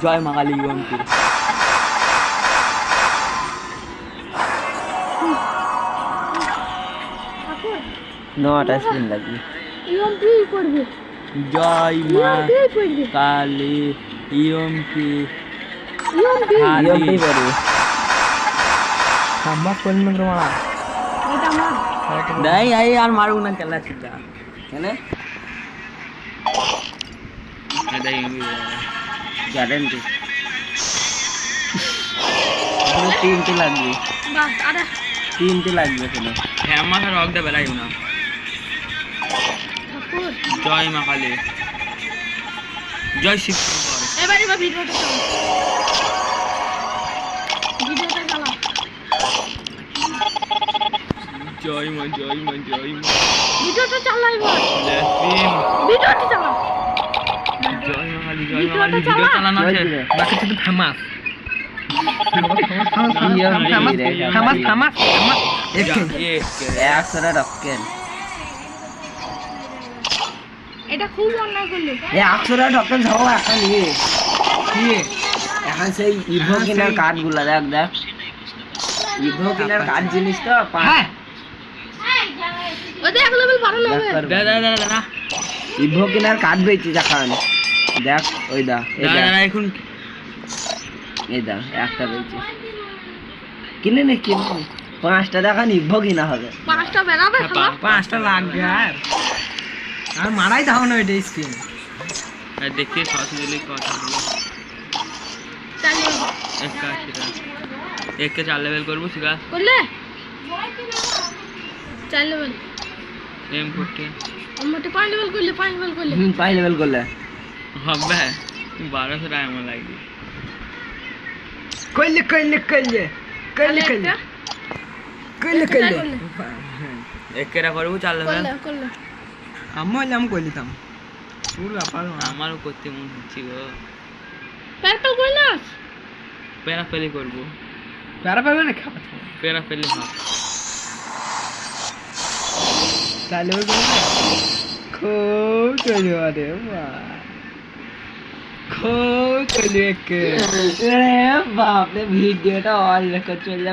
জয় মা কালী ইউএমপি। নটা স্পিন লাগবে। ইউএমপি করবে। জয় মা ইউএমপি করবে। কালী ইউএমপি ইউএমপি ইউএমপি করবে। খাম্বা করলেন না মারা এটা মার। নাই আই আর মারু না খেলা চিটা কেন? এটা ইউএমপি গ্যারেন্টি। পুরো তিনটে লাগবে। বাস আরে তিনটে লাগবে শুধু। হ্যাঁ আমার রক দে বেলাই না। ঠাকুর জয় মা কালী জয় শিব শঙ্কর। এবার ভিডিওটা চালা। ভিডিওটা চালা। জয় মা জয় মা জয় মা ভিডিওটা চালা এবার। লেসিন ভিডিওটা চালা। জয় মা কালী জয় মা কালী ভিডিওটা ভিডিও চালা। চালানো আছে। বাকি শুধু ফেমাস থামাস, থামাস ये 100টা টকেন। এটা খুব অন্যায় করলো। 100টা টকেন সহ এখন নিয়ে কি এখন সেই ইভো কিনার কার্ড গুলা দেখ দেখ। ইভো কিনার কার্ড জিনিস তো হ্যাঁ ওদের এক লেভেল বাড়ানো হবে। दे दे दे दे ইভো কিনার কার্ড বেচি এখন দেখ। ওই দা এই না দেখ, না এখন এই দা একটা বেচি। কিনে নে কিনে নে। 5টা দেখান ইভো কিনা হবে। 5টা বেরাবে শালা। 5টা লাগবে আর মারাই দাও না এটা স্ক্রিন देखिए साथ में लिख কথা হলো চালিয়ে एक का सीधा एक के 4 लेवल করব সিগা করলে 4 লেভেল এম করতে আমাকে 5 লেভেল করলে 5 লেভেল করলে 5 লেভেল করলে হবে 1200 টাকা আমার লাগবে কইলে কইলে কইলে কইলে কইলে কইলে কইলে এক কেরা করব 4 লেভেল করলে করলে আমি কইলিতাম পুরো ব্যাপার আমারও করতে মন হচ্ছে গো পার্পল করলে পেরা পেলি করব প্যারা প্যারা না খাওয়া পেরা পেলি হ্যাঁ চালু খুব চলি আরে খুব চলি এক বাপ রে ভিডিওটা অল রেকর্ড চলে